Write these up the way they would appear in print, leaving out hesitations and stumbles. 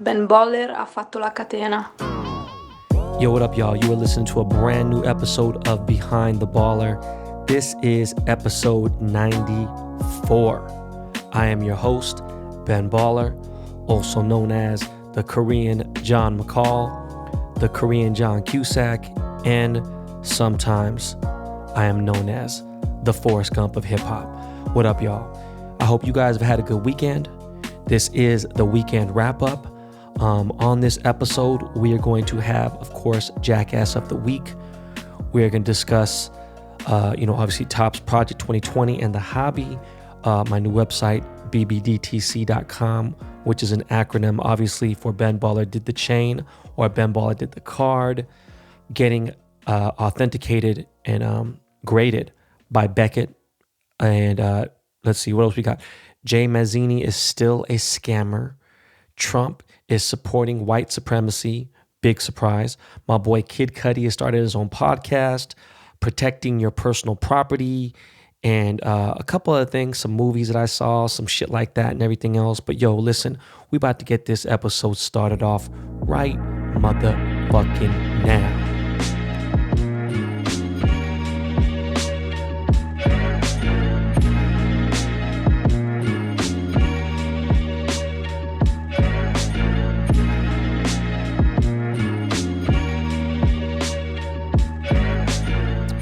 Ben Baller ha fatto la catena. Yo, what up, y'all? You are listening to a brand new episode of Behind the Baller. This is episode 94. I am your host, Ben Baller, also known as the Korean John McCall, the Korean John Cusack, and sometimes I am known as the Forrest Gump of hip-hop. What up, y'all? I hope you guys have had a good weekend. This is the weekend wrap-up. On this episode, we are going to have, of course, Jackass of the Week. We are going to discuss, obviously Topps Project 2020 and the hobby, my new website, bbdtc.com, which is an acronym, obviously, for Ben Baller Did the Chain or Ben Baller Did the Card, getting authenticated and graded by Beckett. And let's see, what else we got? Jay Mazzini is still a scammer. Trump is supporting white supremacy. Big surprise. My boy Kid Cudi has started his own podcast, protecting your personal property, and a couple other things, some movies that I saw, some shit like that and everything else. But yo, listen, we about to get this episode started off right motherfucking now.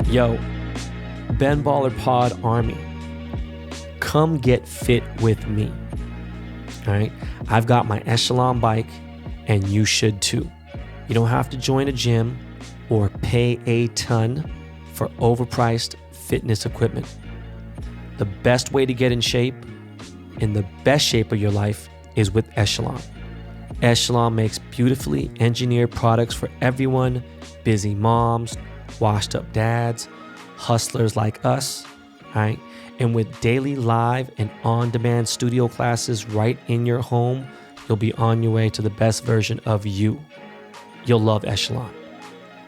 Yo, Ben Baller Pod Army, come get fit with me. All right, I've got my Echelon bike, and you should too. You don't have to join a gym or pay a ton for overpriced fitness equipment. The best way to get in shape, in the best shape of your life, is with Echelon. Echelon makes beautifully engineered products for everyone: busy moms, washed up dads, hustlers like us, right? And with daily live and on-demand studio classes right in your home, you'll be on your way to the best version of you. You'll love Echelon.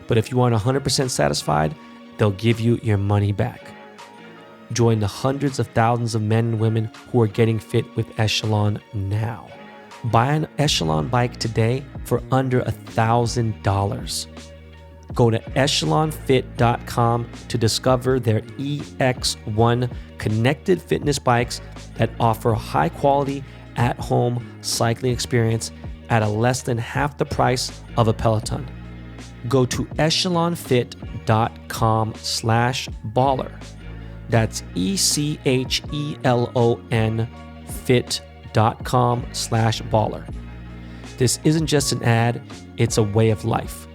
But if you aren't 100% satisfied, they'll give you your money back. Join the hundreds of thousands of men and women who are getting fit with Echelon now. Buy an Echelon bike today for under $1,000. Go to echelonfit.com to discover their EX1 connected fitness bikes that offer a high quality at-home cycling experience at a less than half the price of a Peloton. Go to echelonfit.com/baller. That's ECHELON fit.com/baller. This isn't just an ad, it's a way of life.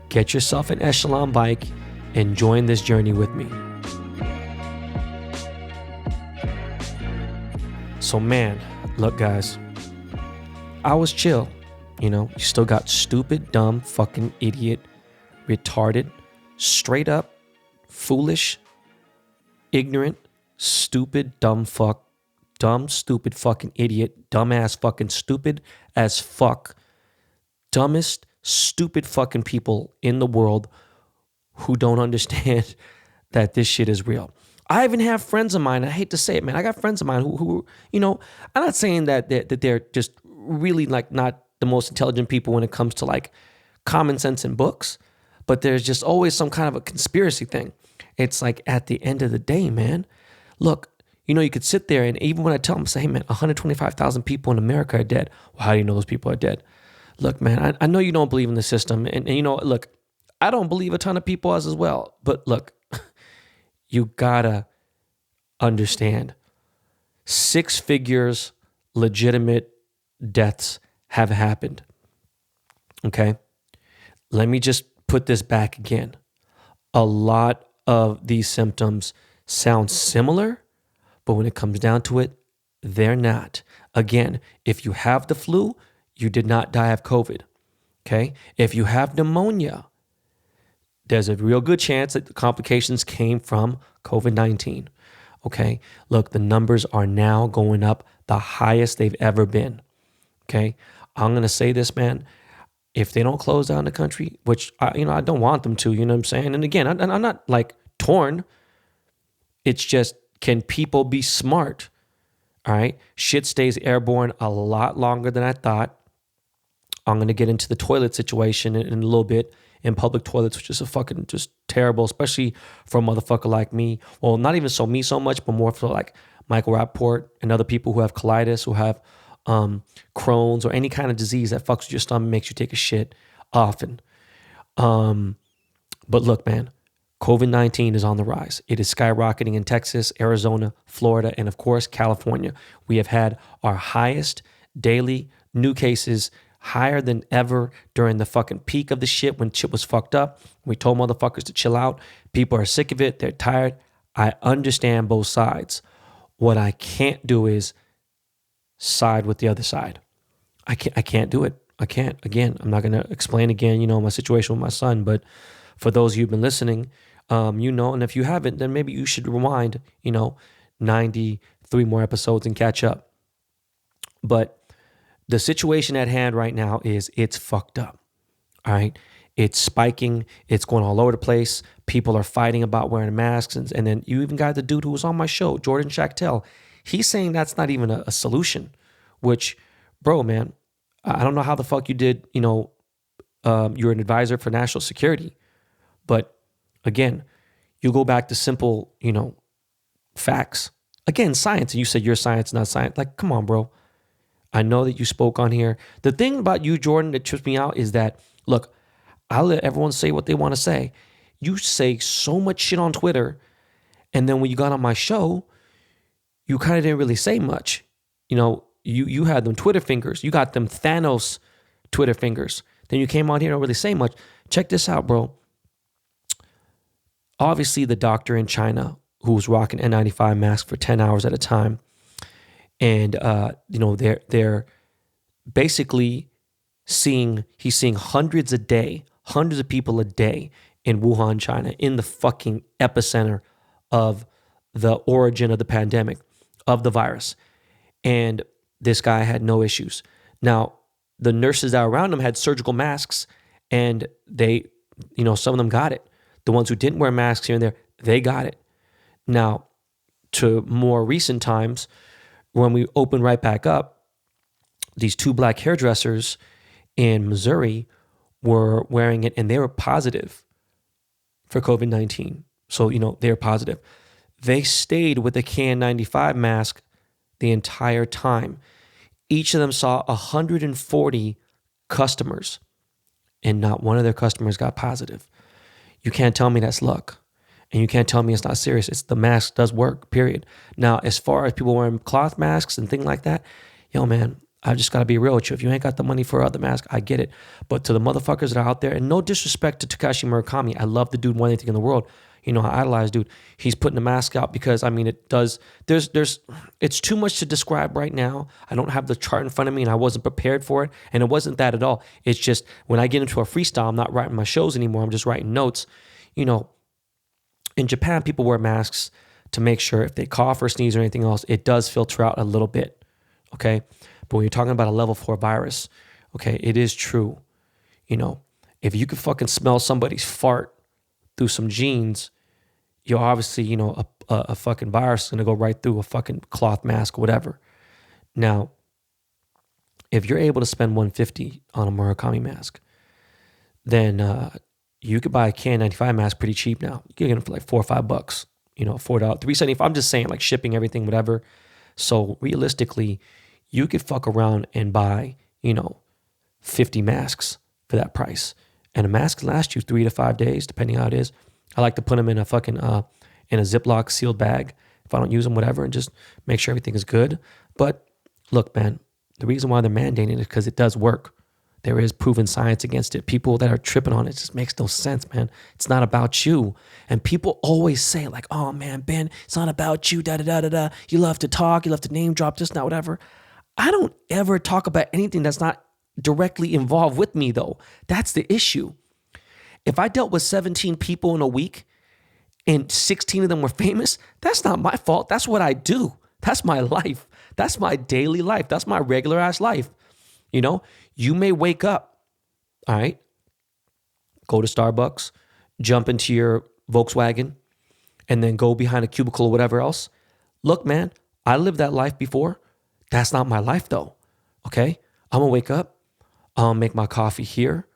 Get yourself an Echelon bike and join this journey with me. So man, look guys, I was chill. You still got stupid, dumb, fucking idiot, retarded, straight up, foolish, ignorant, stupid, dumb fuck, dumb, stupid, fucking idiot, dumbass, fucking stupid as fuck, dumbest, stupid fucking people in the world who don't understand that this shit is real. I even have friends of mine, I hate to say it, man, I got friends of mine who I'm not saying that they're just really like not the most intelligent people when it comes to like common sense in books, but there's just always some kind of a conspiracy thing. It's like at the end of the day, man, look, you could sit there and even when I tell them, say, hey man, 125,000 people in America are dead. Well, how do you know those people are dead? Look, man, I know you don't believe in the system. And look, I don't believe a ton of people as well. But look, you gotta understand 6 figures, legitimate deaths have happened. Okay? Let me just put this back again. A lot of these symptoms sound similar, but when it comes down to it, they're not. Again, if you have the flu, you did not die of COVID, okay? If you have pneumonia, there's a real good chance that the complications came from COVID-19, okay? Look, the numbers are now going up the highest they've ever been, okay? I'm going to say this, man. If they don't close down the country, which, I don't want them to, you know what I'm saying? And again, I'm not like torn. It's just, can people be smart? All right. Shit stays airborne a lot longer than I thought. I'm going to get into the toilet situation in a little bit, in public toilets, which is a fucking just terrible, especially for a motherfucker like me. Well, not even so me so much, but more for like Michael Rappaport and other people who have colitis, who have Crohn's or any kind of disease that fucks with your stomach, makes you take a shit often. But look, man, COVID-19 is on the rise. It is skyrocketing in Texas, Arizona, Florida, and of course, California. We have had our highest daily new cases, higher than ever during the fucking peak of the shit when shit was fucked up. We told motherfuckers to chill out. People are sick of it. They're tired. I understand both sides. What I can't do is side with the other side. I can't do it. I can't. Again, I'm not going to explain again, my situation with my son, but for those of you who've been listening, and if you haven't, then maybe you should rewind, 93 more episodes and catch up. But the situation at hand right now is it's fucked up. All right. It's spiking. It's going all over the place. People are fighting about wearing masks. And then you even got the dude who was on my show, Jordan Schachtel. He's saying that's not even a solution, which, bro, man, I don't know how the fuck you did, you're an advisor for national security. But again, you go back to simple, facts. Again, science. And you said you're science, not science. Like, come on, bro. I know that you spoke on here. The thing about you, Jordan, that trips me out is that, look, I'll let everyone say what they want to say. You say so much shit on Twitter, and then when you got on my show, you kind of didn't really say much. You had them Twitter fingers. You got them Thanos Twitter fingers. Then you came on here and don't really say much. Check this out, bro. Obviously, the doctor in China who was rocking N95 masks for 10 hours at a time, and they're basically he's seeing hundreds of people a day in Wuhan, China, in the fucking epicenter of the origin of the pandemic, of the virus. And this guy had no issues. Now, the nurses that were around him had surgical masks, and they, some of them got it. The ones who didn't wear masks here and there, they got it. Now, to more recent times, when we opened right back up, these two black hairdressers in Missouri were wearing it, and they were positive for COVID-19. So, they were positive. They stayed with the KN95 mask the entire time. Each of them saw 140 customers, and not one of their customers got positive. You can't tell me that's luck. And you can't tell me it's not serious. It's the mask does work, period. Now, as far as people wearing cloth masks and things like that, man, I just got to be real with you. If you ain't got the money for other masks, I get it. But to the motherfuckers that are out there, and no disrespect to Takashi Murakami, I love the dude more than anything in the world. I idolize dude. He's putting the mask out because, it does, it's too much to describe right now. I don't have the chart in front of me, and I wasn't prepared for it. And it wasn't that at all. It's just when I get into a freestyle, I'm not writing my shows anymore. I'm just writing notes. In Japan, people wear masks to make sure if they cough or sneeze or anything else, it does filter out a little bit, okay? But when you're talking about a level 4 virus, okay, it is true. If you could fucking smell somebody's fart through some jeans, you're obviously, a fucking virus is going to go right through a fucking cloth mask or whatever. Now, if you're able to spend $150 on a Murakami mask, then you could buy a KN95 mask pretty cheap now. You can get them for like $4 or $5, $4, $3.75. I'm just saying, like shipping, everything, whatever. So realistically, you could fuck around and buy, 50 masks for that price. And a mask can last you 3 to 5 days, depending how it is. I like to put them in a fucking, in a Ziploc sealed bag if I don't use them, whatever, and just make sure everything is good. But look, man, the reason why they're mandating it is because it does work. There is proven science against it. People that are tripping on it just makes no sense, man. It's not about you. And people always say like, oh man, Ben, it's not about you, da-da-da-da-da. You love to talk, you love to name drop, just not whatever. I don't ever talk about anything that's not directly involved with me though. That's the issue. If I dealt with 17 people in a week and 16 of them were famous, that's not my fault. That's what I do. That's my life. That's my daily life. That's my regular ass life. You may wake up, all right, go to Starbucks, jump into your Volkswagen, and then go behind a cubicle or whatever else. Look, man, I lived that life before. That's not my life though, okay? I'm going to wake up. I'll make my coffee here,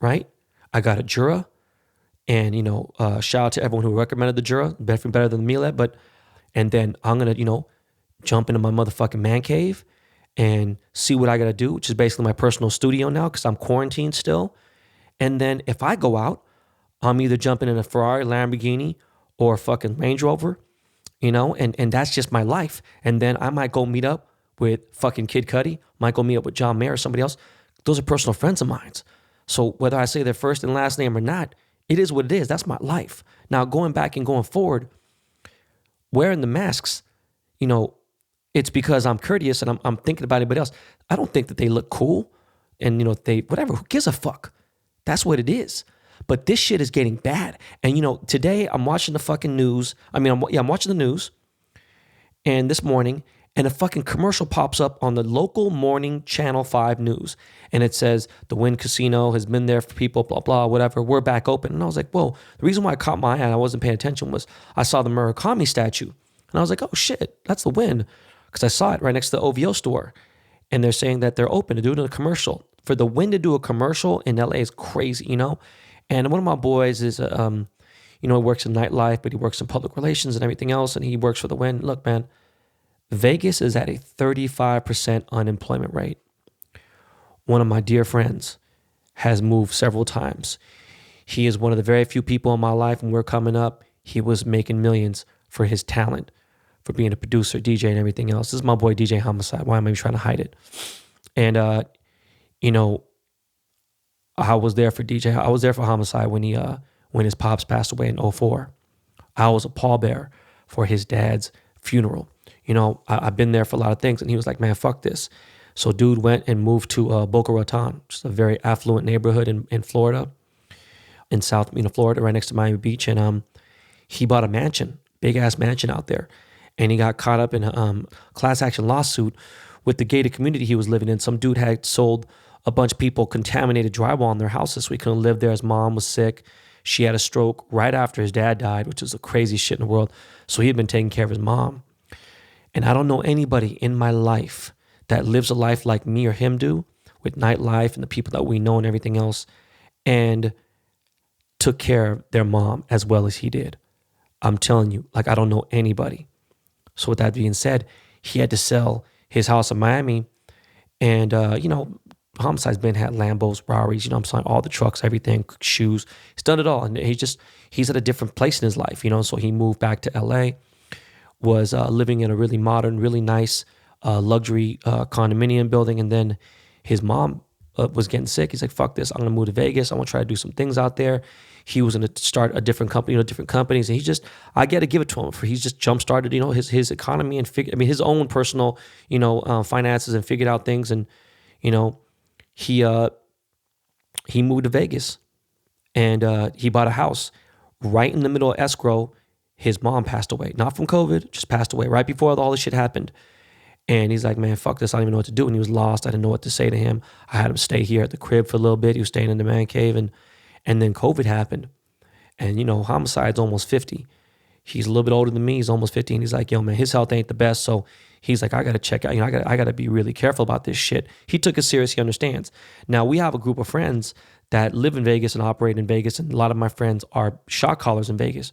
right? I got a Jura, and shout out to everyone who recommended the Jura, definitely better than the Miele, and then I'm gonna, jump into my motherfucking man cave and see what I gotta do, which is basically my personal studio now because I'm quarantined still. And then if I go out, I'm either jumping in a Ferrari, Lamborghini, or a fucking Range Rover, and that's just my life. And then I might go meet up with fucking Kid Cudi, might go meet up with John Mayer or somebody else. Those are personal friends of mine. So whether I say their first and last name or not, it is what it is. That's my life. Now, going back and going forward, wearing the masks, it's because I'm courteous and I'm thinking about anybody else. I don't think that they look cool and, whatever, who gives a fuck? That's what it is. But this shit is getting bad. And, today I'm watching the fucking news. I'm watching the news. And this morning, and a fucking commercial pops up on the local morning Channel 5 news. And it says, the Wynn Casino has been there for people, blah, blah, whatever. We're back open. And I was like, whoa. The reason why I caught my eye and I wasn't paying attention was I saw the Murakami statue. And I was like, oh shit, that's the Wynn. Because I saw it right next to the OVO store. And they're saying that they're open to doing a commercial. For the Wynn to do a commercial in LA is crazy, And one of my boys is, he works in nightlife, but he works in public relations and everything else. And he works for the Wynn. Look, man, Vegas is at a 35% unemployment rate. One of my dear friends has moved several times. He is one of the very few people in my life when we're coming up. He was making millions for his talent, for being a producer, DJ, and everything else. This is my boy DJ Homicide. Why am I trying to hide it? And, I was there for DJ. I was there for Homicide when his pops passed away in '04. I was a pallbearer for his dad's funeral. I've been there for a lot of things. And he was like, man, fuck this. So dude went and moved to Boca Raton, just a very affluent neighborhood in Florida, in South Florida, right next to Miami Beach. And he bought a mansion, big ass mansion out there. And he got caught up in a class action lawsuit with the gated community he was living in. Some dude had sold a bunch of people contaminated drywall in their houses, so he couldn't live there. His mom was sick. She had a stroke right after his dad died, which is the craziest shit in the world. So he had been taking care of his mom. And I don't know anybody in my life that lives a life like me or him do, with nightlife and the people that we know and everything else, and took care of their mom as well as he did. I'm telling you, I don't know anybody. So with that being said, he had to sell his house in Miami. And, Homicide's been had Lambos, Ferraris, I'm saying, all the trucks, everything, shoes. He's done it all. And he's at a different place in his life, So he moved back to LA, was living in a really modern, really nice luxury condominium building. And then his mom was getting sick. He's like, fuck this. I'm going to move to Vegas. I want to try to do some things out there. He was going to start a different company, different companies. And I got to give it to him for he's just jump-started, his economy and his own personal, finances and figured out things. And, he moved to Vegas and he bought a house right in the middle of escrow. His mom passed away, not from COVID, just passed away right before all this shit happened. And he's like, man, fuck this. I don't even know what to do. And he was lost. I didn't know what to say to him. I had him stay here at the crib for a little bit. He was staying in the man cave. And then COVID happened. And, Homicide's almost 50. He's a little bit older than me. He's almost 50. And he's like, yo, man, his health ain't the best. So he's like, I got to check out, I got to be really careful about this shit. He took it serious. He understands. Now, we have a group of friends that live in Vegas and operate in Vegas. And a lot of my friends are shot callers in Vegas.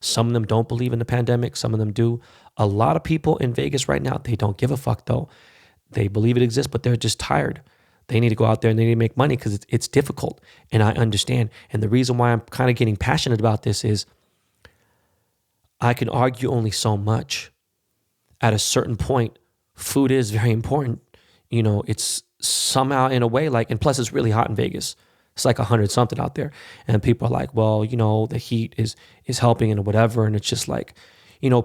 Some of them don't believe in the pandemic. Some of them do. A lot of people in Vegas right now, they don't give a fuck though. They believe it exists, but they're just tired. They need to go out there and they need to make money because it's difficult. And I understand. And the reason why I'm kind of getting passionate about this is I can argue only so much. At a certain point, food is very important. It's somehow in a way and plus it's really hot in Vegas. It's like 100 something out there. And people are like, well, the heat is helping and whatever. And it's just like,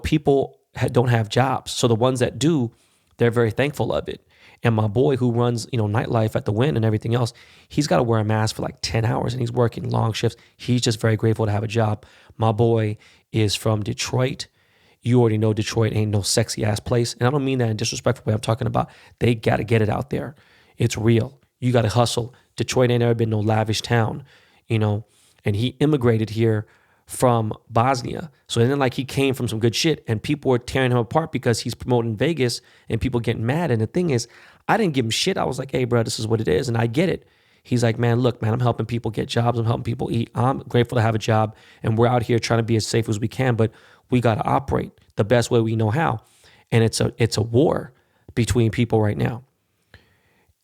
people don't have jobs. So the ones that do, they're very thankful of it. And my boy who runs, nightlife at the Wynn and everything else, he's got to wear a mask for 10 hours and he's working long shifts. He's just very grateful to have a job. My boy is from Detroit. You already know Detroit ain't no sexy ass place. And I don't mean that in a disrespectful way. I'm talking about they got to get it out there. It's real. You got to hustle. Detroit ain't ever been no lavish town, and he immigrated here from Bosnia. So it isn't he came from some good shit and people were tearing him apart because he's promoting Vegas and people getting mad. And the thing is, I didn't give him shit. I was like, hey, bro, this is what it is. And I get it. He's like, man, look, man, I'm helping people get jobs. I'm helping people eat. I'm grateful to have a job. And we're out here trying to be as safe as we can, but we got to operate the best way we know how. And it's a war between people right now.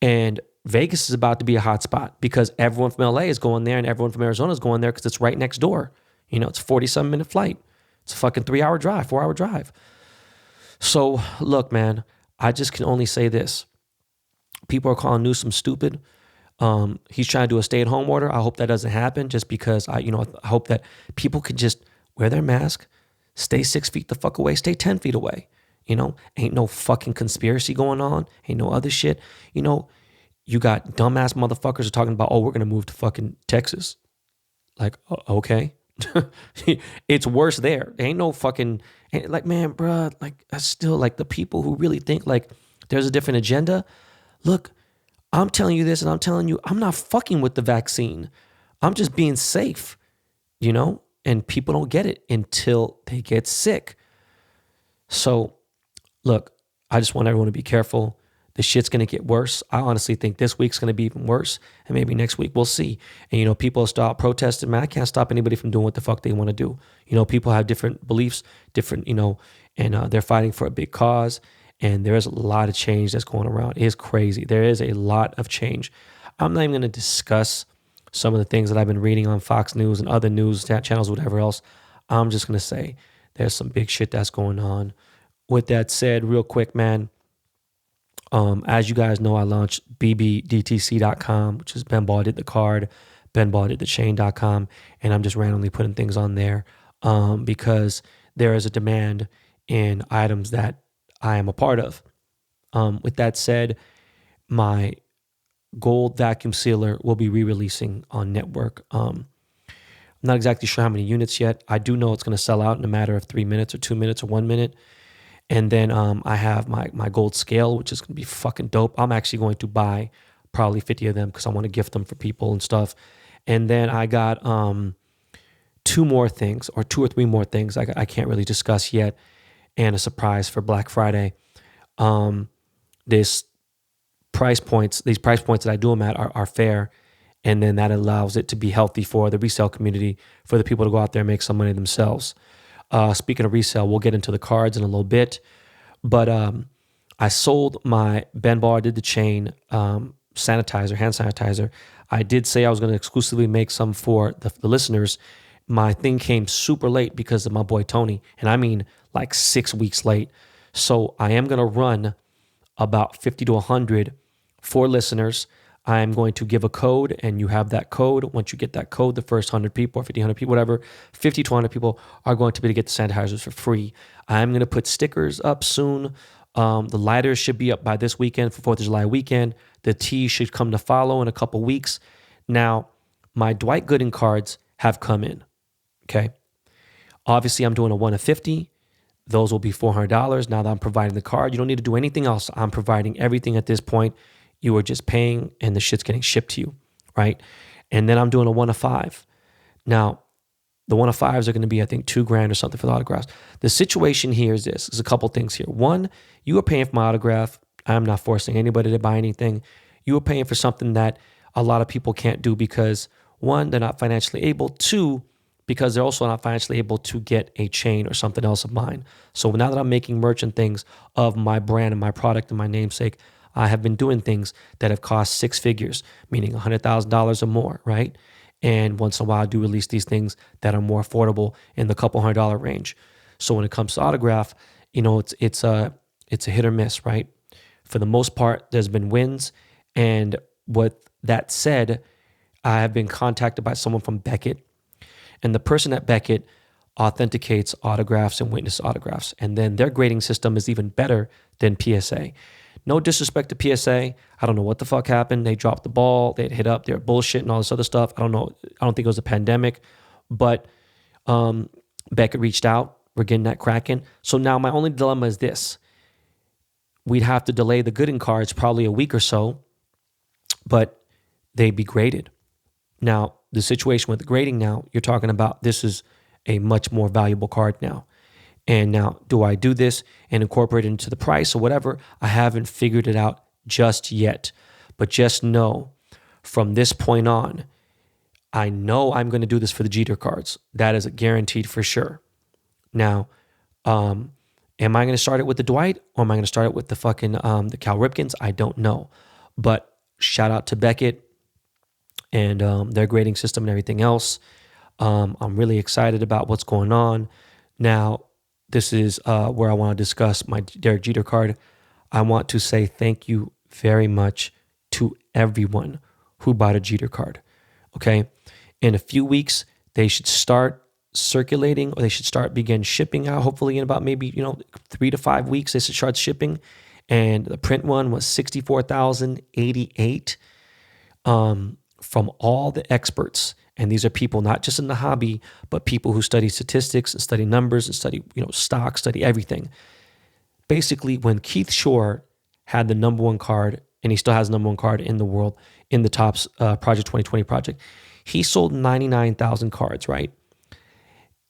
And Vegas is about to be a hot spot because everyone from LA is going there and everyone from Arizona is going there because it's right next door. You know, it's a 47-minute flight. It's a fucking 3-hour drive, 4-hour drive. So look, man, I just can only say this. People are calling Newsom stupid. He's trying to do a stay-at-home order. I hope that doesn't happen just because I hope that people could just wear their mask, stay 6 feet the fuck away, stay 10 feet away. You know, ain't no fucking conspiracy going on. Ain't no other shit. You know, you got dumbass motherfuckers are talking about, oh, we're going to move to fucking Texas. Like, okay. It's worse there. There ain't no fucking, like, man, bruh, like, that's still like the people who really think like there's a different agenda. Look, I'm telling you this and I'm telling you, I'm not fucking with the vaccine. I'm just being safe, you know, and people don't get it until they get sick. So, look, I just want everyone to be careful. The shit's going to get worse. I honestly think this week's going to be even worse. And maybe next week we'll see. And, you know, people start protesting. Man, I can't stop anybody from doing what the fuck they want to do. You know, people have different beliefs, different, you know, and they're fighting for a big cause. And there is a lot of change that's going around. It is crazy. There is a lot of change. I'm not even going to discuss some of the things that I've been reading on Fox News and other news channels, whatever else. I'm just going to say there's some big shit that's going on. With that said, real quick, man, as you guys know, I launched bbdtc.com, which is Ben Ball Did the Card, Ben Ball Did the Chain.com, and I'm just randomly putting things on there because there is a demand in items that I am a part of. With that said, my gold vacuum sealer will be re-releasing on network. I'm not exactly sure how many units yet. I do know it's going to sell out in a matter of 3 minutes or 2 minutes or 1 minute. And then I have my gold scale, which is going to be fucking dope. I'm actually going to buy probably 50 of them because I want to gift them for people and stuff. And then I got 2 more things, or 2 or 3 more things I can't really discuss yet, and a surprise for Black Friday. These price points that I do them at are fair, and then that allows it to be healthy for the resale community, for the people to go out there and make some money themselves. Speaking of resale, we'll get into the cards in a little bit, but I sold my Ben Bar Did the Chain hand sanitizer. I did say I was going to exclusively make some for the listeners. My thing came super late because of my boy Tony, and I mean like 6 weeks late. So I am going to run about 50 to 100 for listeners. I am going to give a code, and you have that code. Once you get that code, the first 100 people or 50, 100 people, whatever, 50 to 100 people are going to be able to get the sanitizers for free. I'm going to put stickers up soon. The lighters should be up by this weekend for 4th of July weekend. The tea should come to follow in a couple weeks. Now, my Dwight Gooden cards have come in, okay? Obviously, I'm doing a 1 of 50. Those will be $400 now that I'm providing the card. You don't need to do anything else. I'm providing everything at this point. You are just paying and the shit's getting shipped to you, right? And then I'm doing a 1 of 5. Now, the 1 of 5s are going to be, I think, $2,000 or something for the autographs. The situation here is this. There's a couple things here. One, you are paying for my autograph. I'm not forcing anybody to buy anything. You are paying for something that a lot of people can't do because, 1, they're not financially able. 2, because they're also not financially able to get a chain or something else of mine. So now that I'm making merch and things of my brand and my product and my namesake, I have been doing things that have cost 6 figures, meaning $100,000 or more, right? And once in a while, I do release these things that are more affordable in the couple $100 range. So when it comes to autograph, you know, it's a hit or miss, right? For the most part, there's been wins. And with that said, I have been contacted by someone from Beckett, and the person at Beckett authenticates autographs and witness autographs. And then their grading system is even better than PSA. No disrespect to PSA. I don't know what the fuck happened. They dropped the ball. They'd hit up. They're bullshit and all this other stuff. I don't know. I don't think it was a pandemic. But Beckett reached out. We're getting that cracking. So now my only dilemma is this. We'd have to delay the Gooden cards probably a week or so, but they'd be graded. Now, the situation with the grading now, you're talking about this is a much more valuable card now. And now, do I do this and incorporate it into the price or whatever? I haven't figured it out just yet. But just know, from this point on, I know I'm going to do this for the Jeter cards. That is a guaranteed for sure. Now, am I going to start it with the Dwight, or am I going to start it with the fucking the Cal Ripkens? I don't know. But shout out to Beckett and their grading system and everything else. I'm really excited about what's going on. Now, this is where I want to discuss my Derek Jeter card. I want to say thank you very much to everyone who bought a Jeter card. Okay? In a few weeks, they should start circulating, or they should begin shipping out. Hopefully in about maybe 3 to 5 weeks, they should start shipping. And the print one was 64,088 from all the experts. And these are people not just in the hobby, but people who study statistics and study numbers and study stocks, study everything. Basically, when Keith Shore had the number one card, and he still has the number one card in the world in the Topps Project 2020 project, he sold 99,000 cards, right?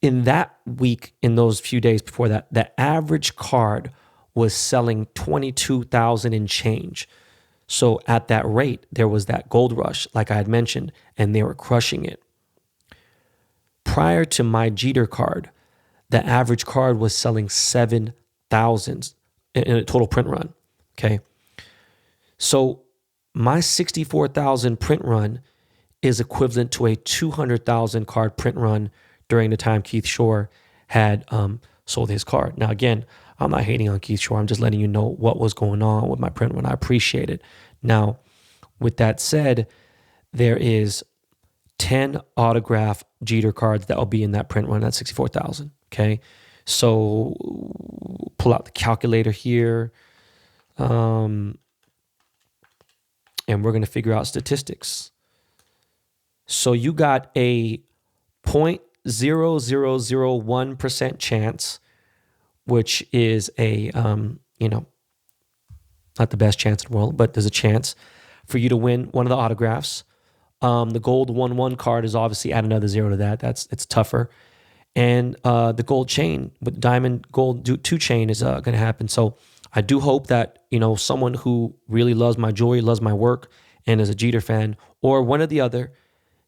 In that week, in those few days before that, the average card was selling 22,000 and change. So at that rate, there was that gold rush, like I had mentioned, and they were crushing it. Prior to my Jeter card, the average card was selling 7,000 in a total print run, okay? So my 64,000 print run is equivalent to a 200,000 card print run during the time Keith Shore had sold his card. Now, again, I'm not hating on Keith Shore. I'm just letting you know what was going on with my print run. I appreciate it. Now, with that said, there is 10 autograph Jeter cards that will be in that print run at 64,000. Okay, so pull out the calculator here, and we're going to figure out statistics. So you got a 0.0001% chance, which is a not the best chance in the world, but there's a chance for you to win one of the autographs. The gold 1/1 card is obviously add another 0 to that. It's tougher. And the gold chain with diamond gold 2 chain is going to happen. So I do hope that someone who really loves my jewelry, loves my work, and is a Jeter fan, or one or the other,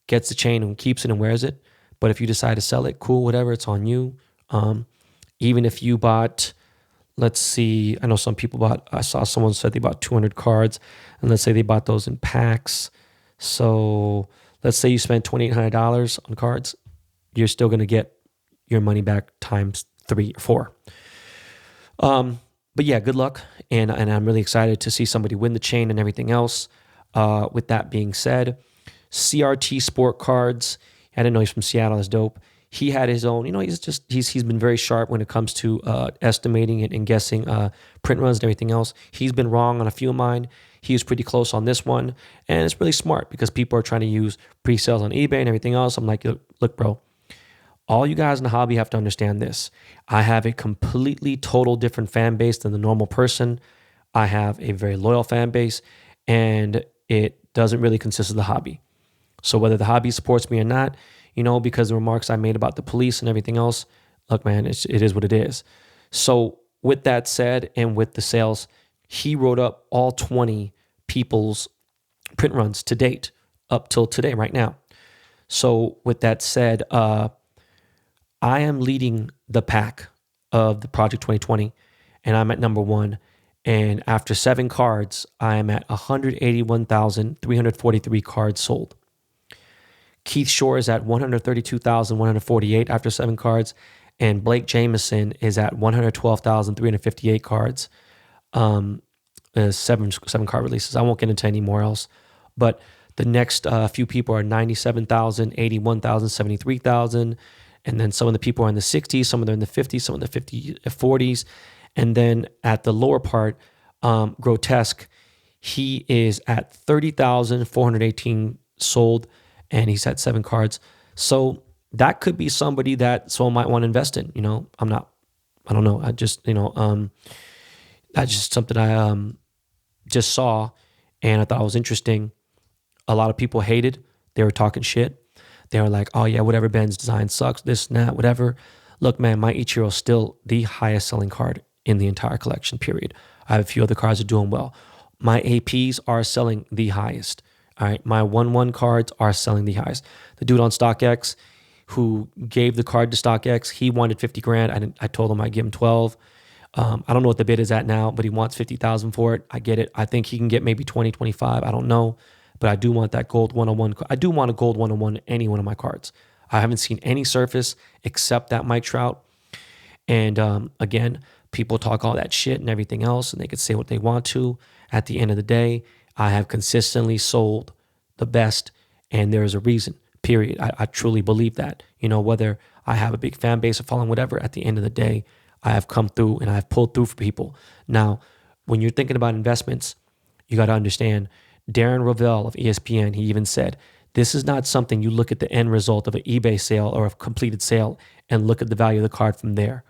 gets the chain and keeps it and wears it. But if you decide to sell it, cool, whatever, it's on you. Even if you bought, let's see, I know some people I saw someone said they bought 200 cards, and let's say they bought those in packs. So let's say you spent $2,800 on cards, you're still going to get your money back times 3 or 4. But yeah, good luck. And I'm really excited to see somebody win the chain and everything else. With that being said, CRT Sport Cards, I didn't know he's from Seattle. That's dope. He had his own, he's been very sharp when it comes to estimating and guessing print runs and everything else. He's been wrong on a few of mine. He was pretty close on this one. And it's really smart because people are trying to use pre-sales on eBay and everything else. I'm like, look, bro, all you guys in the hobby have to understand this. I have a completely total different fan base than the normal person. I have a very loyal fan base, and it doesn't really consist of the hobby. So whether the hobby supports me or not, because the remarks I made about the police and everything else, look, man, it is what it is. So with that said, and with the sales, he wrote up all 20 people's print runs to date up till today, right now. So with that said, I am leading the pack of the Project 2020, and I'm at number 1. And after 7 cards, I am at 181,343 cards sold. Keith Shore is at 132,148 after 7 cards, and Blake Jameson is at 112,358 cards. 7 card releases. I won't get into any more else, but the next few people are 97,000, 81,000, 73,000, and then some of the people are in the 60s, some of them in the 50s, some of the 40s, and then at the lower part, Grotesque, he is at 30,418 sold, and he's at 7 cards. So that could be somebody that someone might want to invest in. I don't know. I just, that's just something I just saw, and I thought it was interesting. A lot of people hated. They were talking shit. They were like, oh yeah, whatever, Ben's design sucks, this and that, whatever. Look, man, my Ichiro is still the highest selling card in the entire collection, period. I have a few other cards that are doing well. My APs are selling the highest. All right, my 1-1 cards are selling the highest. The dude on StockX who gave the card to StockX, he wanted 50 grand. I told him I'd give him 12. I don't know what the bid is at now, but he wants 50,000 for it. I get it. I think he can get maybe 20, 25. I don't know, but I do want that gold 101. I do want a gold 101 any one of my cards. I haven't seen any surface except that Mike Trout. And again, people talk all that shit and everything else, and they could say what they want to. At the end of the day, I have consistently sold the best, and there's a reason, period. I truly believe that. Whether I have a big fan base or following, whatever, at the end of the day, I have come through and I've pulled through for people. Now, when you're thinking about investments, you got to understand, Darren Rovell of ESPN, he even said, this is not something you look at the end result of an eBay sale or a completed sale and look at the value of the card from there.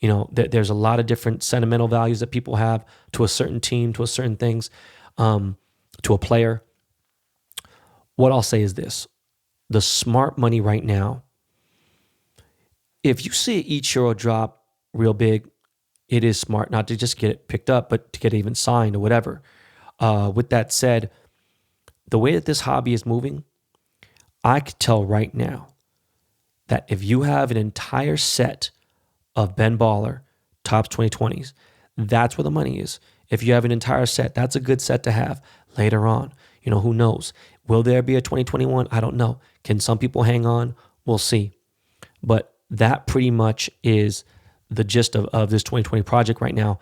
There's a lot of different sentimental values that people have to a certain team, to a certain things, to a player. What I'll say is this. The smart money right now, if you see Ichiro drop real big, it is smart not to just get it picked up, but to get it even signed or whatever. With that said, the way that this hobby is moving, I could tell right now that if you have an entire set of Ben Baller Topps 2020s, that's where the money is. If you have an entire set, that's a good set to have later on. Who knows? Will there be a 2021? I don't know. Can some people hang on? We'll see. But that pretty much is the gist of this 2020 project right now.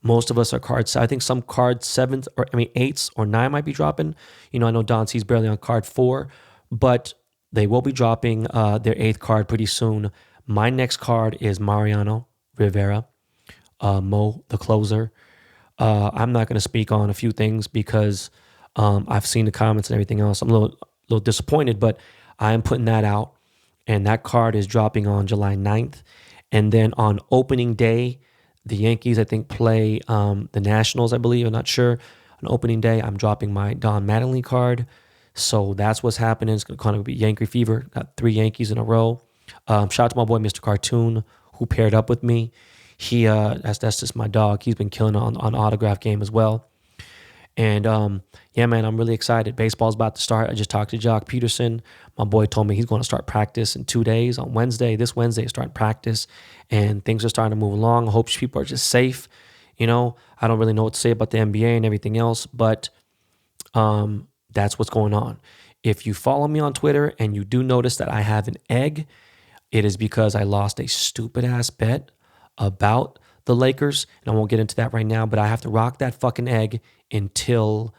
Most of us are cards. I think some card 8s or 9 might be dropping. I know Don C's barely on card 4, but they will be dropping their 8th card pretty soon. My next card is Mariano Rivera, Mo, the closer. I'm not going to speak on a few things because I've seen the comments and everything else. I'm a little disappointed, but I am putting that out. And that card is dropping on July 9th. And then on opening day, the Yankees, I think, play the Nationals, I believe. I'm not sure. On opening day, I'm dropping my Don Mattingly card. So that's what's happening. It's going to kind of be Yankee fever. Got 3 Yankees in a row. Shout out to my boy, Mr. Cartoon, who paired up with me. That's just my dog. He's been killing on autograph game as well. And yeah, man, I'm really excited. Baseball's about to start. I just talked to Jock Peterson. My boy told me he's going to start practice in 2 days. On Wednesday, this Wednesday, is starting practice, and things are starting to move along. I hope people are just safe. I don't really know what to say about the NBA and everything else, but that's what's going on. If you follow me on Twitter and you do notice that I have an egg, it is because I lost a stupid ass bet about the Lakers, and I won't get into that right now, but I have to rock that fucking egg until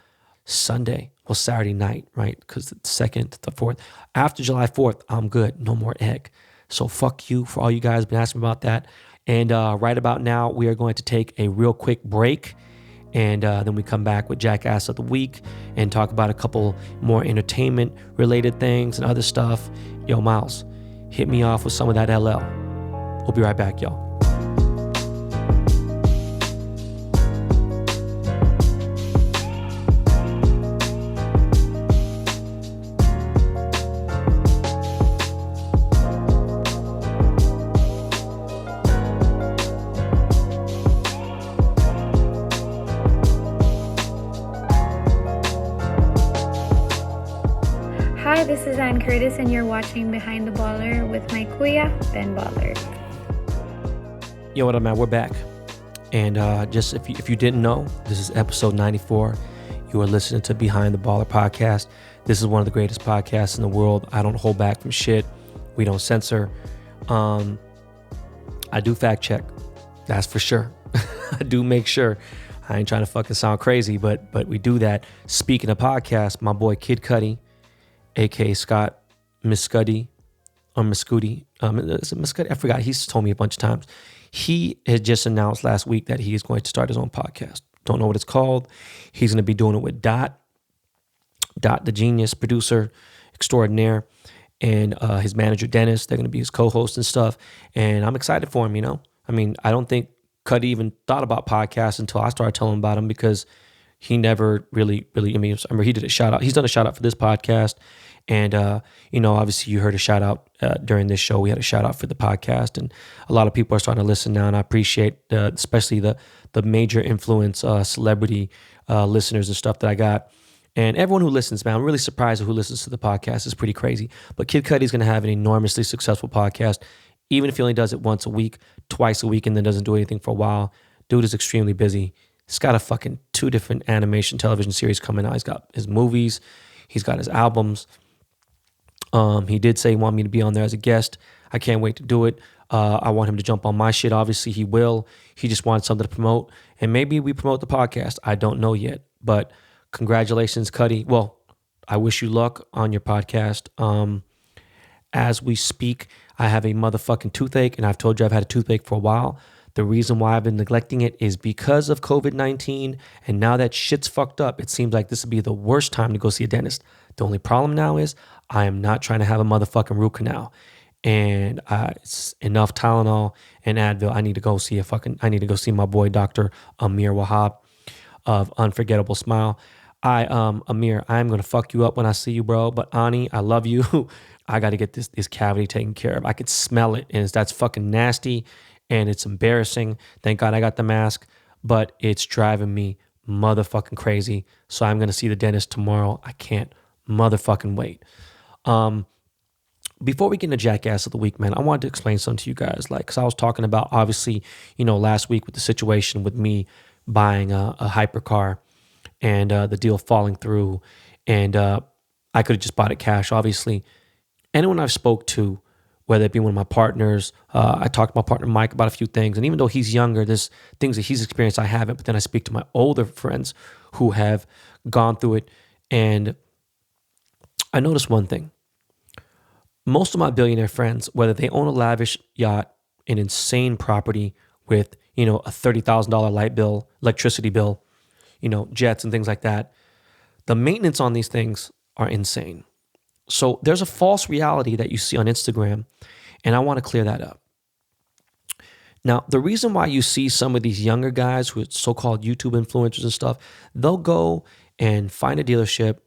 Sunday. Well, Saturday night, right? Because the 2nd, the 4th. After July 4th, I'm good. No more egg. So fuck you for all you guys been asking about that. And right about now, we are going to take a real quick break. And then we come back with Jackass of the Week and talk about a couple more entertainment-related things and other stuff. Yo, Miles, hit me off with some of that LL. We'll be right back, y'all. Hi, this is Ann Curtis, and you're watching Behind the Baller with my kuya, Ben Baller. Yo, what up, man? We're back. And just if you didn't know, this is episode 94. You are listening to Behind the Baller podcast. This is one of the greatest podcasts in the world. I don't hold back from shit. We don't censor. I do fact check. That's for sure. I do make sure. I ain't trying to fucking sound crazy, but we do that. Speaking of podcasts, my boy Kid Cudi, a.k.a. Scott, Miss Cudi, or Miss Cudi. Is it Miss Cudi? I forgot. He's told me a bunch of times. He had just announced last week that he is going to start his own podcast. Don't know what it's called. He's going to be doing it with Dot, the genius producer extraordinaire, and his manager, Dennis. They're going to be his co-host and stuff. And I'm excited for him, I mean, I don't think Cudi even thought about podcasts until I started telling him about him, because he never really, I mean, he did a shout out. He's done a shout out for this podcast. And, obviously you heard a shout out during this show. We had a shout out for the podcast, and a lot of people are starting to listen now. And I appreciate especially the major influence celebrity listeners and stuff that I got. And everyone who listens, man, I'm really surprised at who listens to the podcast. It's pretty crazy. But Kid Cudi's going to have an enormously successful podcast, even if he only does it once a week, twice a week, and then doesn't do anything for a while. Dude is extremely busy. He's got a fucking 2 different animation television series coming out. He's got his movies. He's got his albums. He did say he wanted me to be on there as a guest. I can't wait to do it. I want him to jump on my shit. Obviously, he will. He just wanted something to promote. And maybe we promote the podcast. I don't know yet. But congratulations, Cudi. Well, I wish you luck on your podcast. As we speak, I have a motherfucking toothache, and I've told you I've had a toothache for a while. The reason why I've been neglecting it is because of COVID-19, and now that shit's fucked up, it seems like this would be the worst time to go see a dentist. The only problem now is I am not trying to have a motherfucking root canal, and it's enough Tylenol and Advil. I need to go see my boy Dr. Amir Wahab of Unforgettable Smile. Amir, I'm gonna fuck you up when I see you, bro. But Ani, I love you. I got to get this cavity taken care of. I could smell it, and that's fucking nasty, and it's embarrassing. Thank God I got the mask, but it's driving me motherfucking crazy. So I'm gonna see the dentist tomorrow. I can't motherfucking wait. Before we get into Jackass of the Week, man, I wanted to explain something to you guys. Because I was talking about, obviously, last week with the situation with me buying a hypercar and the deal falling through. And I could have just bought it cash, obviously. Anyone I've spoke to, whether it be one of my partners, I talked to my partner Mike about a few things. And even though he's younger, there's things that he's experienced I haven't. But then I speak to my older friends who have gone through it. And I noticed one thing. Most of my billionaire friends, whether they own a lavish yacht, an insane property with, a $30,000 light bill, electricity bill, jets and things like that, the maintenance on these things are insane. So there's a false reality that you see on Instagram, and I want to clear that up. Now, the reason why you see some of these younger guys who are so-called YouTube influencers and stuff, they'll go and find a dealership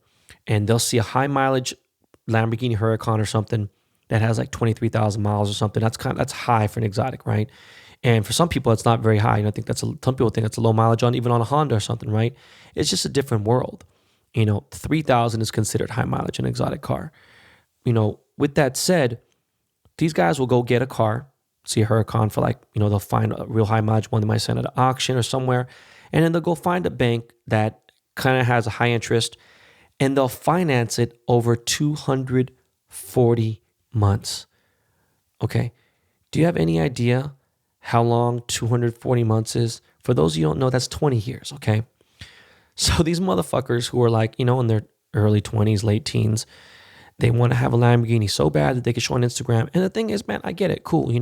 and they'll see a high mileage Lamborghini Huracan or something that has like 23,000 miles or something. That's high for an exotic, right? And for some people, it's not very high. I think some people think that's a low mileage even on a Honda or something, right? It's just a different world. 3,000 is considered high mileage in an exotic car. With that said, these guys will go get a car, see a Huracan for they'll find a real high mileage one they might send at an auction or somewhere, and then they'll go find a bank that kind of has a high interest, and they'll finance it over 240 months. Okay. Do you have any idea how long 240 months is? For those of you who don't know, that's 20 years. Okay. So these motherfuckers who are in their early 20s, late teens, they want to have a Lamborghini so bad that they can show on Instagram. And the thing is, man, I get it. Cool. You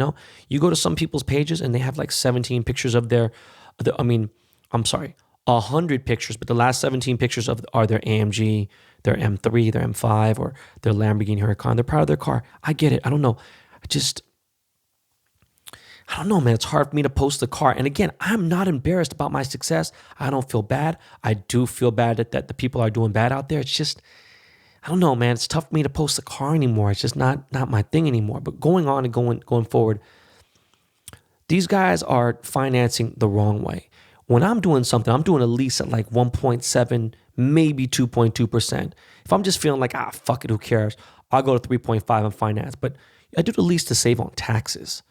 go to some people's pages and they have 17 pictures of 100 pictures, but the last 17 pictures are their AMG, their M3, their M5, or their Lamborghini Huracan. They're proud of their car. I get it. I don't know. I don't know, man. It's hard for me to post the car. And again, I'm not embarrassed about my success. I don't feel bad. I do feel bad that the people are doing bad out there. It's just, I don't know, man. It's tough for me to post the car anymore. It's just not my thing anymore. But going on and going forward, these guys are financing the wrong way. When I'm doing something, I'm doing a lease at 1.7, maybe 2.2%. If I'm just feeling fuck it, who cares? I'll go to 3.5 and finance. But I do the lease to save on taxes.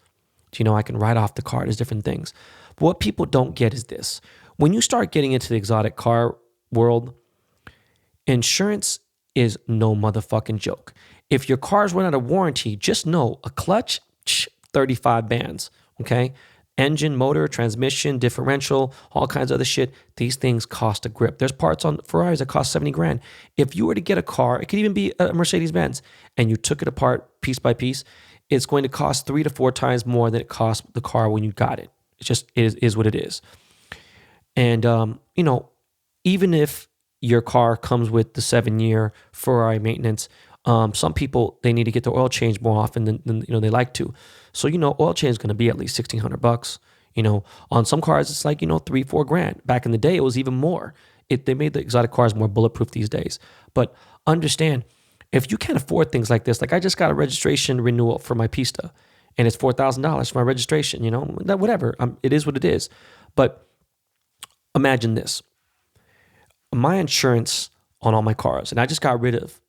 I can write off the car. There's different things. But what people don't get is this. When you start getting into the exotic car world, insurance is no motherfucking joke. If your car's run out of warranty, just know a clutch, 35 bands, okay? Engine, motor, transmission, differential, all kinds of other shit. These things cost a grip. There's parts on Ferraris that cost 70 grand. If you were to get a car, it could even be a Mercedes-Benz, and you took it apart piece by piece, it's going to cost 3 to 4 times more than it cost the car when you got it. It is what it is. And, even if your car comes with the 7-year Ferrari maintenance, some people, they need to get their oil changed more often than they like to. So, oil change is going to be at least $1,600. On some cars, it's $3-4 grand. Back in the day, it was even more. They made the exotic cars more bulletproof these days. But understand, If you can't afford things like this, like I just got a registration renewal for my Pista and it's $4,000 for my registration, whatever. It is what it is. But imagine this. My insurance on all my cars, and I just got rid of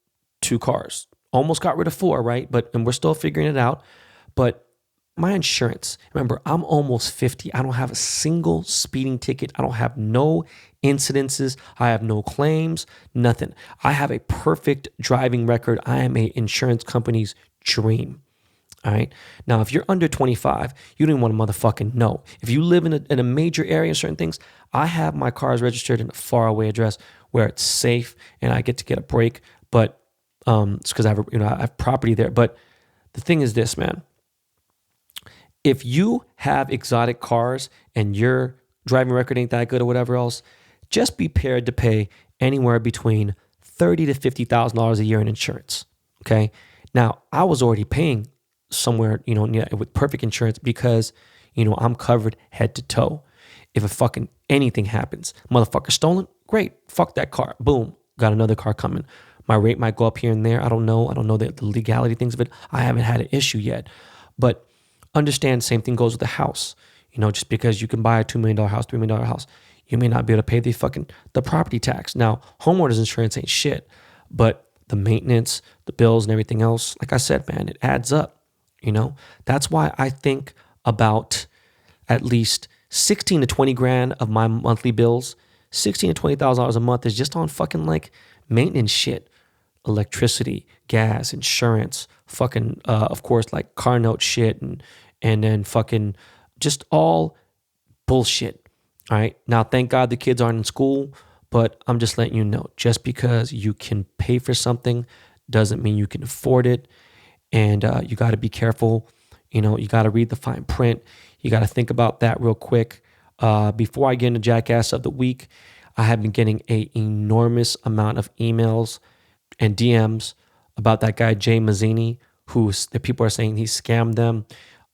2 cars, almost got rid of 4, right? And we're still figuring it out. But my insurance, remember, I'm almost 50. I don't have a single speeding ticket. I don't have no incidences. I have no claims, nothing. I have a perfect driving record. I am a insurance company's dream. All right. Now, if you're under 25, you don't even want to motherfucking know. If you live in a major area, certain things, I have my cars registered in a faraway address where it's safe and I get to get a break. But it's because I have property there. But the thing is this, man. If you have exotic cars and your driving record ain't that good or whatever else, just be prepared to pay anywhere between $30,000 to $50,000 a year in insurance. Okay. Now, I was already paying somewhere, with perfect insurance because, I'm covered head to toe. If a fucking anything happens, motherfucker stolen, great. Fuck that car. Boom. Got another car coming. My rate might go up here and there. I don't know the legality things of it. I haven't had an issue yet. But understand, same thing goes with the house. Just because you can buy a $2 million house, $3 million house, you may not be able to pay the property tax. Now, homeowners insurance ain't shit, but the maintenance, the bills and everything else, like I said, man, it adds up. That's why I think about at least 16 to 20 grand of my monthly bills, $16,000 to $20,000 a month is just on fucking like maintenance shit, electricity, gas, insurance, fucking, of course, like car note shit and then fucking just all bullshit. All right. Now, thank God the kids aren't in school, but I'm just letting you know, just because you can pay for something doesn't mean you can afford it. And you got to be careful. You got to read the fine print. You got to think about that real quick. Before I get into Jackass of the Week, I have been getting an enormous amount of emails and DMs about that guy, Jay Mazzini, the people are saying he scammed them.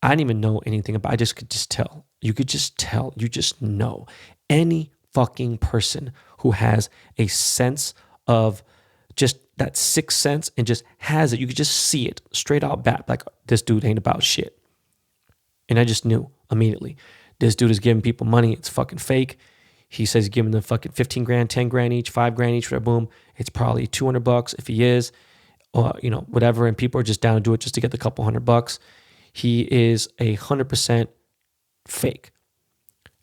I didn't even know anything about it. I just could just tell. You could just tell. You just know. Any fucking person who has a sense of just that sixth sense and just has it, you could just see it straight out bat, like this dude ain't about shit. And I just knew immediately. This dude is giving people money. It's fucking fake. He says he's giving them fucking 15 grand, 10 grand each, 5 grand each, whatever, boom. It's probably $200 if he is, whatever. And people are just down to do it just to get the couple $100. He is 100% fake.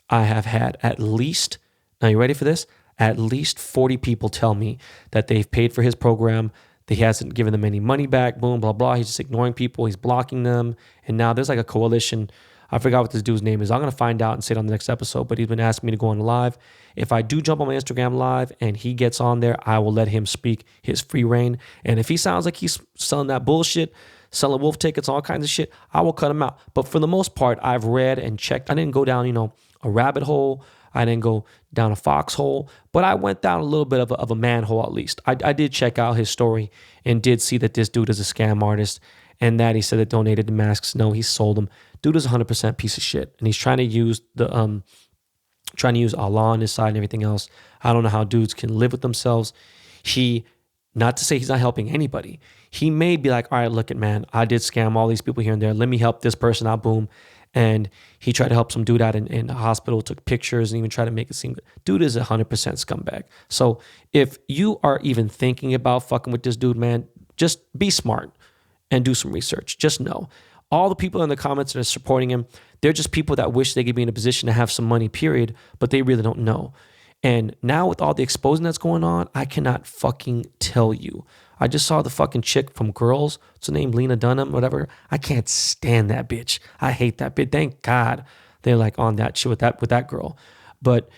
I have had at least, now you ready for this? At least 40 people tell me that they've paid for his program, that he hasn't given them any money back, boom, blah, blah. He's just ignoring people. He's blocking them. And now there's like a coalition. I forgot what this dude's name is. I'm going to find out and say it on the next episode, but he's been asking me to go on live. If I do jump on my Instagram live and he gets on there, I will let him speak his free reign. And if he sounds like he's selling that bullshit, selling wolf tickets, all kinds of shit, I will cut him out. But for the most part, I've read and checked. I didn't go down, a rabbit hole. I didn't go down a foxhole, but I went down a little bit of a manhole at least. I did check out his story and did see that this dude is a scam artist and that he said that donated the masks. No, he sold them. Dude is 100% piece of shit. And he's trying to use Allah on his side and everything else. I don't know how dudes can live with themselves. Not to say he's not helping anybody. He may be like, all right, look it, man, I did scam all these people here and there. Let me help this person out, boom. And he tried to help some dude out in the hospital, took pictures and even tried to make it seem good. Dude is 100% scumbag. So if you are even thinking about fucking with this dude, man, just be smart and do some research. Just know. All the people in the comments that are supporting him, they're just people that wish they could be in a position to have some money, period, but they really don't know. And now with all the exposing that's going on, I cannot fucking tell you. I just saw the fucking chick from Girls. What's her name? Lena Dunham, whatever. I can't stand that bitch. I hate that bitch. Thank God they're like on that shit with that girl. But,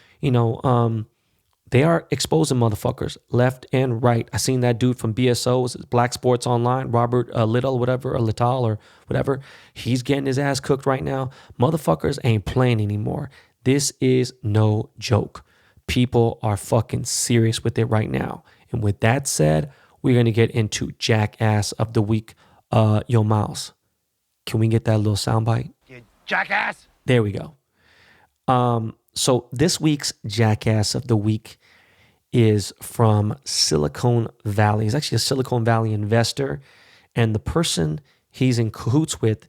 they are exposing motherfuckers left and right. I seen that dude from BSO, was it Black Sports Online, Robert Little, whatever, or Little or whatever. He's getting his ass cooked right now. Motherfuckers ain't playing anymore. This is no joke. People are fucking serious with it right now. And with that said, we're going to get into Jackass of the Week. Yo, Miles, can we get that little soundbite? You jackass! There we go. So this week's Jackass of the Week is from Silicon Valley. He's actually a Silicon Valley investor. And the person he's in cahoots with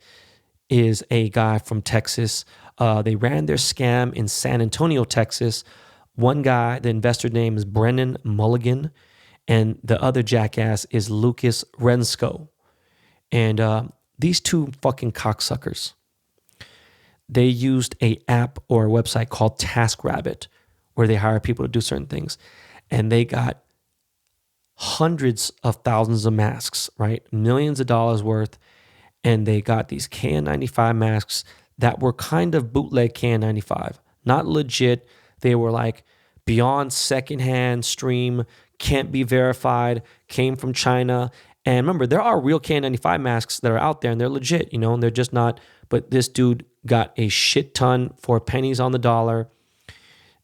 is a guy from Texas. They ran their scam in San Antonio, Texas. One guy, the investor name is Brennan Mulligan, and the other jackass is Lucas Rensko. And these two fucking cocksuckers, they used a app or a website called TaskRabbit, where they hire people to do certain things. And they got hundreds of thousands of masks, right? Millions of dollars worth. And they got these KN95 masks that were kind of bootleg KN95, not legit. They were like beyond secondhand stream, can't be verified, came from China. And remember, there are real KN95 masks that are out there and they're legit, you know, and they're just not. But this dude got a shit ton for pennies on the dollar.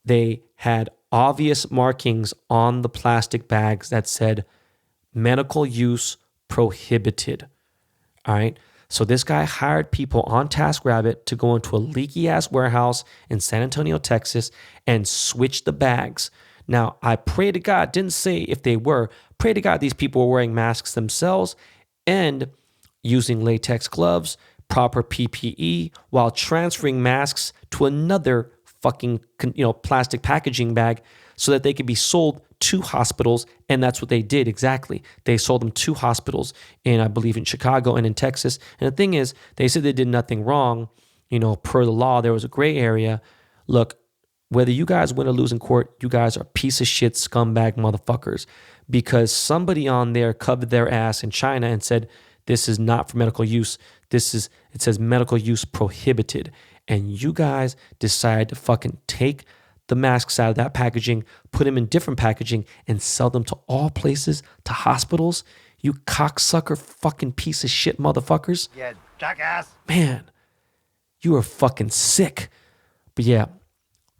They had obvious markings on the plastic bags that said medical use prohibited. All right. So this guy hired people on TaskRabbit to go into a leaky ass warehouse in San Antonio, Texas, and switch the bags. Now, I pray to God, didn't say if they were, pray to God these people were wearing masks themselves and using latex gloves, proper PPE, while transferring masks to another fucking, plastic packaging bag so that they could be sold to hospitals. And that's what they did exactly. They sold them to hospitals in, I believe, in Chicago and in Texas. And the thing is, they said they did nothing wrong. Per the law, there was a gray area. Look, whether you guys win or lose in court, you guys are piece of shit scumbag motherfuckers, because somebody on there covered their ass in China and said, this is not for medical use. It says medical use prohibited. And you guys decide to fucking take the masks out of that packaging, put them in different packaging, and sell them to all places, to hospitals. You cocksucker fucking piece of shit motherfuckers. Yeah, jackass. Man, you are fucking sick. But yeah,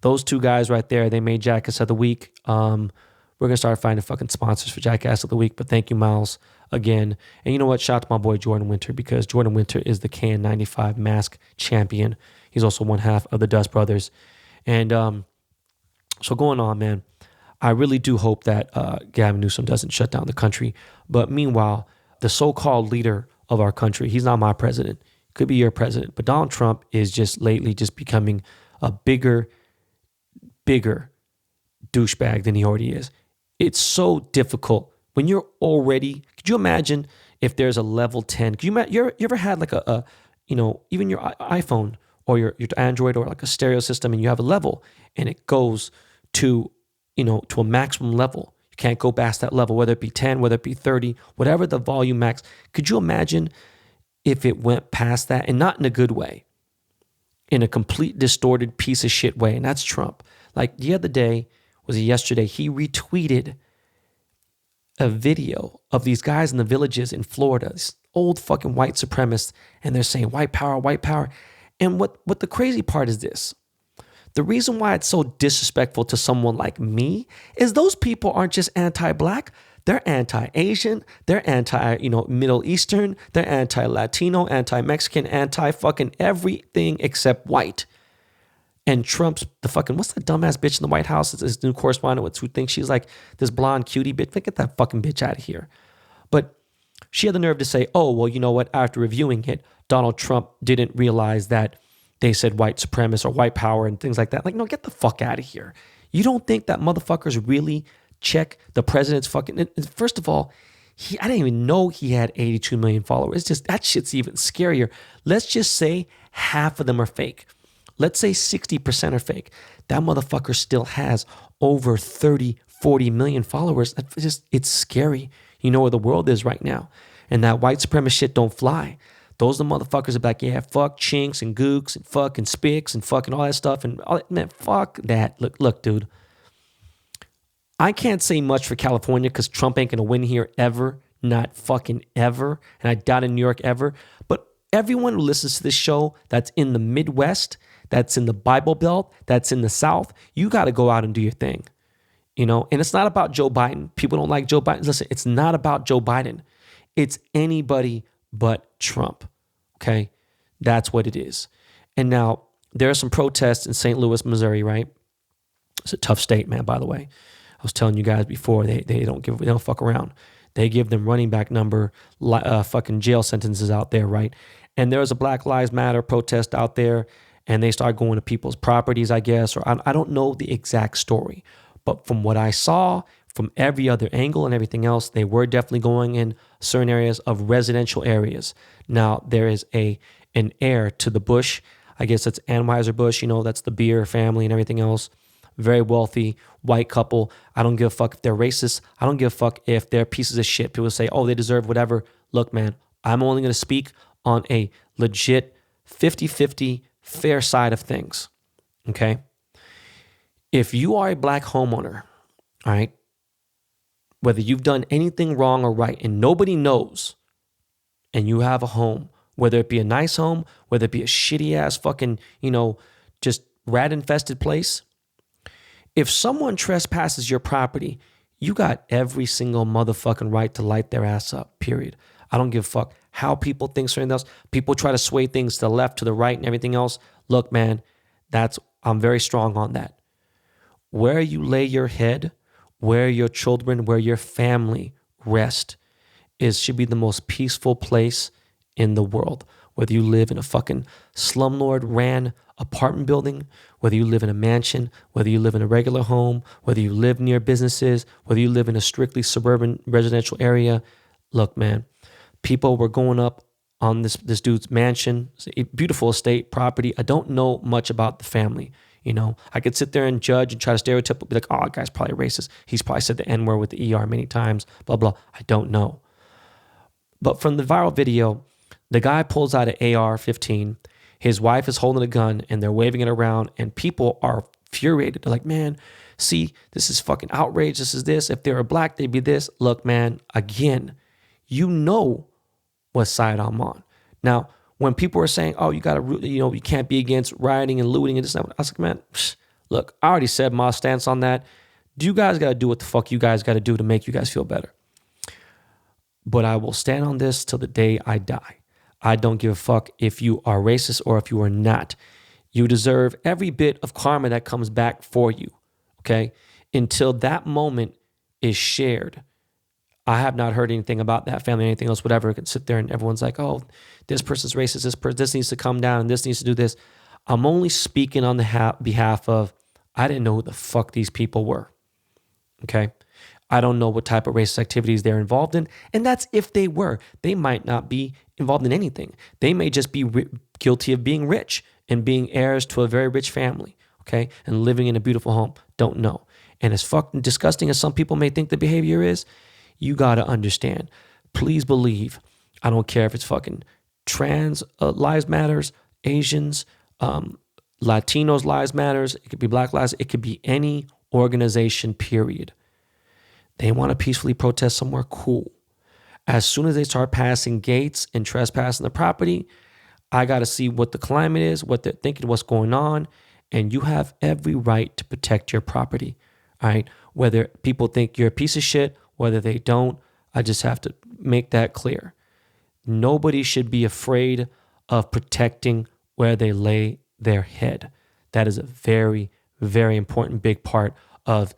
those two guys right there, they made Jackass of the Week. We're going to start finding fucking sponsors for Jackass of the Week. But thank you, Miles, again. And you know what? Shout out to my boy Jordan Winter, because Jordan Winter is the KN95 mask champion. He's also one half of the Dust Brothers. And so going on, man, I really do hope that Gavin Newsom doesn't shut down the country. But meanwhile, the so-called leader of our country, he's not my president. Could be your president. But Donald Trump is just lately just becoming a bigger douchebag than he already is. It's so difficult when you're already, could you imagine if there's a level 10? Could you ever had like even your iPhone or your Android or like a stereo system, and you have a level and it goes to a maximum level. You can't go past that level, whether it be 10, whether it be 30, whatever the volume max. Could you imagine if it went past that, and not in a good way, in a complete distorted piece of shit way? And that's Trump. Like the other day, was it yesterday, he retweeted a video of these guys in the villages in Florida, these old fucking white supremacists, and they're saying white power, white power. And what the crazy part is this. The reason why it's so disrespectful to someone like me is those people aren't just anti-black. They're anti-Asian. They're anti-Middle Eastern. They're anti-Latino, anti-Mexican, anti-fucking everything except white. And Trump's the fucking, what's that dumbass bitch in the White House? It's his new correspondent who thinks she's like this blonde cutie bitch. Get that fucking bitch out of here. But she had the nerve to say, oh, well, you know what? After reviewing it, Donald Trump didn't realize that they said white supremacist or white power and things like that. Like, no, get the fuck out of here. You don't think that motherfuckers really check the president's fucking... First of all, I didn't even know he had 82 million followers. It's just, that shit's even scarier. Let's just say half of them are fake. Let's say 60% are fake. That motherfucker still has over 30, 40 million followers. It's scary. You know where the world is right now. And that white supremacist shit don't fly. Those are the motherfuckers that are like, yeah, fuck chinks and gooks and fucking spics and fucking all that stuff. And man, fuck that. Look, dude. I can't say much for California because Trump ain't going to win here ever. Not fucking ever. And I doubt in New York ever. But everyone who listens to this show that's in the Midwest, that's in the Bible Belt, that's in the South, you got to go out and do your thing. And it's not about Joe Biden. People don't like Joe Biden. Listen, it's not about Joe Biden. It's anybody but Trump. Okay? That's what it is. And now there are some protests in St. Louis, Missouri, right? It's a tough state, man, by the way. was telling you guys before, they don't fuck around. They give them running back number, fucking jail sentences out there, right? And there was a Black Lives Matter protest out there, and they started going to people's properties, I guess, or I don't know the exact story. But from what I saw, from every other angle and everything else, they were definitely going in certain areas of residential areas. Now, there is an heir to the Bush. I guess that's Anheuser-Busch, that's the beer family and everything else. Very wealthy, white couple. I don't give a fuck if they're racist. I don't give a fuck if they're pieces of shit. People say, oh, they deserve whatever. Look, man, I'm only going to speak on a legit 50-50 fair side of things, okay? If you are a black homeowner, all right, whether you've done anything wrong or right and nobody knows, and you have a home, whether it be a nice home, whether it be a shitty ass fucking, just rat infested place, if someone trespasses your property, you got every single motherfucking right to light their ass up, period. I don't give a fuck how people think certain else. People try to sway things to the left, to the right, and everything else. Look, man, I'm very strong on that. Where you lay your head, where your children, where your family rest should be the most peaceful place in the world. Whether you live in a fucking slumlord ran apartment building, whether you live in a mansion, whether you live in a regular home, whether you live near businesses, whether you live in a strictly suburban residential area. Look, man, people were going up on this dude's mansion, a beautiful estate property. I don't know much about the family. I could sit there and judge and try to stereotype, be like, oh, that guy's probably racist. He's probably said the N-word with the ER many times, blah, blah. I don't know. But from the viral video, the guy pulls out an AR-15. His wife is holding a gun and they're waving it around and people are infuriated. They're like, man, see, this is fucking outrage. This is this. If they were black, they'd be this. Look, man, again, you know what side I'm on. Now, when people are saying, oh, you got to, you can't be against rioting and looting and this and that, I was like, man, look, I already said my stance on that. You guys got to do what the fuck you guys got to do to make you guys feel better. But I will stand on this till the day I die. I don't give a fuck if you are racist or if you are not. You deserve every bit of karma that comes back for you, okay? Until that moment is shared. I have not heard anything about that family, anything else, whatever. I can sit there and everyone's like, oh, this person's racist, this needs to come down and this needs to do this. I'm only speaking on the behalf of, I didn't know who the fuck these people were, okay? I don't know what type of racist activities they're involved in. And that's if they were. They might not be involved in anything. They may just be guilty of being rich and being heirs to a very rich family, okay? And living in a beautiful home. Don't know. And as fucking disgusting as some people may think the behavior is, you got to understand. Please believe, I don't care if it's fucking trans lives matters, Asians, Latinos lives matters. It could be Black lives. It could be any organization, period. They want to peacefully protest somewhere, cool. As soon as they start passing gates and trespassing the property, I got to see what the climate is, what they're thinking, what's going on. And you have every right to protect your property, all right? Whether people think you're a piece of shit, whether they don't, I just have to make that clear. Nobody should be afraid of protecting where they lay their head. That is a very, very important big part of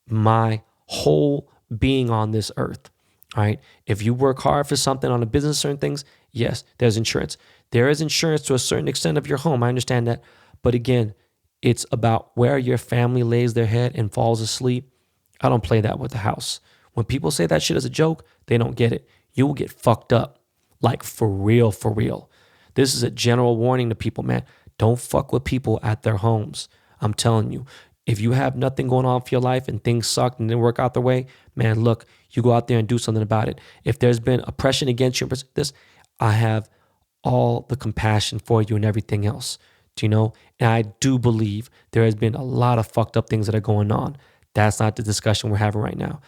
my whole being on this earth. All right. If you work hard for something on a business, certain things, yes, there's insurance. There is insurance to a certain extent of your home. I understand that. But again, it's about where your family lays their head and falls asleep. I don't play that with the house. When people say that shit as a joke, they don't get it. You will get fucked up. Like for real, for real. This is a general warning to people, man. Don't fuck with people at their homes. I'm telling you. If you have nothing going on for your life and things suck and didn't work out the way, man, look, you go out there and do something about it. If there's been oppression against you, I have all the compassion for you and everything else. Do you know? And I do believe there has been a lot of fucked up things that are going on. That's not the discussion we're having right now.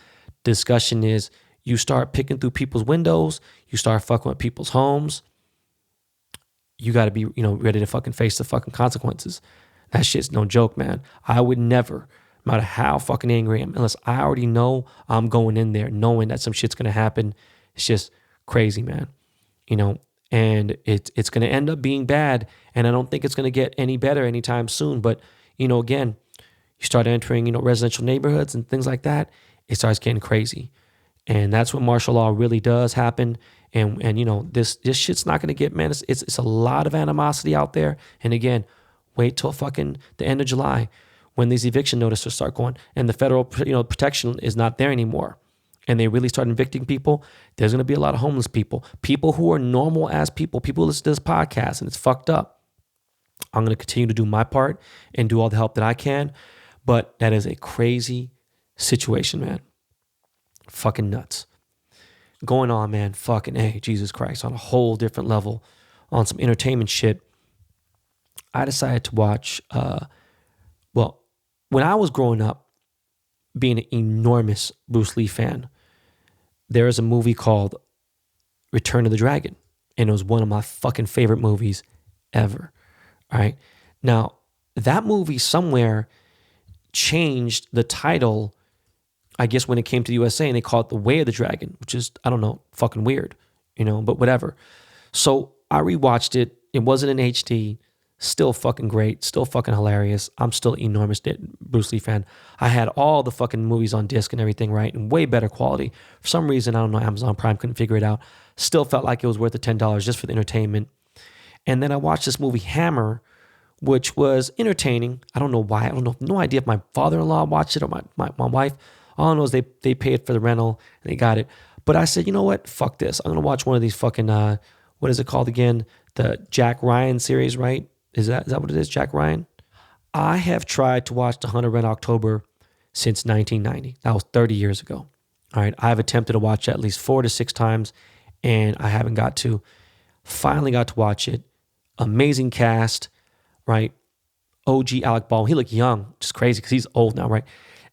Discussion is you start picking through people's windows, you start fucking with people's homes. You got to be, ready to fucking face the fucking consequences. That shit's no joke, man. I would never, no matter how fucking angry I am, unless I already know I'm going in there knowing that some shit's going to happen. It's just crazy, man. And it's going to end up being bad. And I don't think it's going to get any better anytime soon. But, again, you start entering, residential neighborhoods and things like that, it starts getting crazy. And that's what martial law really does happen. And this shit's not gonna get, man, it's a lot of animosity out there. And again, wait till fucking the end of July when these eviction notices start going and the federal protection is not there anymore. And they really start evicting people. There's gonna be a lot of homeless people who are normal as people who listen to this podcast, and it's fucked up. I'm gonna continue to do my part and do all the help that I can. But that is a crazy situation, man. Fucking nuts. Going on, man. Fucking hey, Jesus Christ. On a whole different level, on some entertainment shit, I decided to watch, when I was growing up, being an enormous Bruce Lee fan, there is a movie called Return of the Dragon. And it was one of my fucking favorite movies ever. All right. Now, that movie somewhere changed the title, I guess, when it came to the USA, and they called it The Way of the Dragon, which is, I don't know, fucking weird, but whatever. So I rewatched it. It wasn't in HD. Still fucking great. Still fucking hilarious. I'm still an enormous Bruce Lee fan. I had all the fucking movies on disc and everything, right? And way better quality. For some reason, I don't know, Amazon Prime couldn't figure it out. Still felt like it was worth the $10 just for the entertainment. And then I watched this movie Hammer, which was entertaining. I don't know why. I don't know. No idea if my father-in-law watched it or my wife. All I know is they paid for the rental and they got it. But I said, you know what? Fuck this. I'm going to watch one of these fucking, what is it called again? The Jack Ryan series, right? Is that what it is? Jack Ryan? I have tried to watch The Hunt of Red October since 1990. That was 30 years ago. All right. I've attempted to watch it at least 4 to 6 times and I haven't got to. Finally got to watch it. Amazing cast, right? OG Alec Baldwin. He looked young, just crazy because he's old now, right?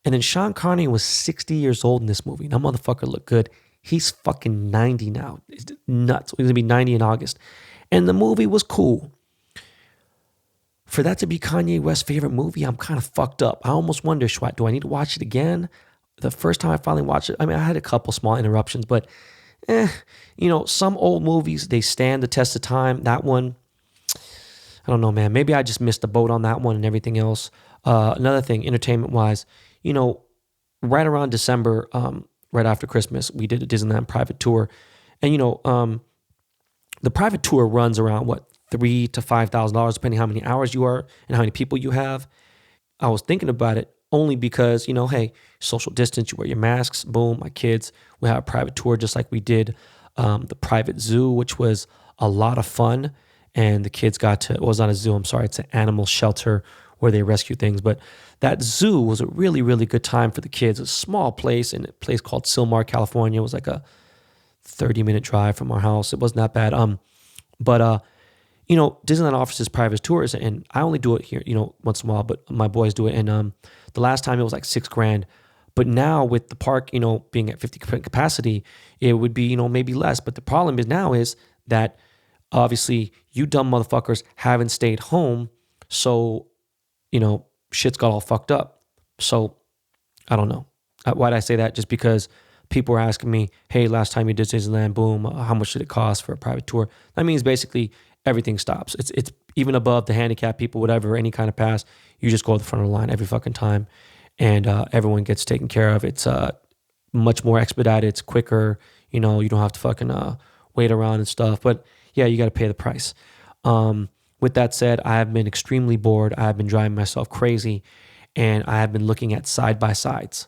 And then Sean Connery was 60 years old in this movie. That motherfucker looked good. He's fucking 90 now. It's nuts. He's going to be 90 in August. And the movie was cool. For that to be Kanye West's favorite movie, I'm kind of fucked up. I almost wonder, do I need to watch it again? The first time I finally watched it, I mean, I had a couple small interruptions, but some old movies, they stand the test of time. That one, I don't know, man. Maybe I just missed the boat on that one and everything else. Another thing, entertainment-wise, right around December, right after Christmas, we did a Disneyland private tour. And, the private tour runs around, $3,000 to $5,000, depending how many hours you are and how many people you have. I was thinking about it only because, hey, social distance, you wear your masks, boom, my kids, we had a private tour just like we did the private zoo, which was a lot of fun. And the kids it was not a zoo, I'm sorry, it's an animal shelter where they rescue things. But that zoo was a really, really good time for the kids. A small place in a place called Silmar, California. It was like a 30-minute drive from our house. It wasn't that bad. Disneyland offers private tours, and I only do it here, once in a while, but my boys do it. And the last time it was like $6,000. But now with the park, being at 50% capacity, it would be, maybe less. But the problem is that obviously you dumb motherfuckers haven't stayed home. So, shit's got all fucked up. So I don't know. Why did I say that? Just because people were asking me, hey, last time you did Disneyland, boom, how much did it cost for a private tour? That means basically everything stops. It's even above the handicapped people, whatever, any kind of pass. You just go to the front of the line every fucking time, and everyone gets taken care of. It's much more expedited. It's quicker. You don't have to fucking wait around and stuff. But yeah, you got to pay the price. With that said, I have been extremely bored. I have been driving myself crazy, and I have been looking at side-by-sides.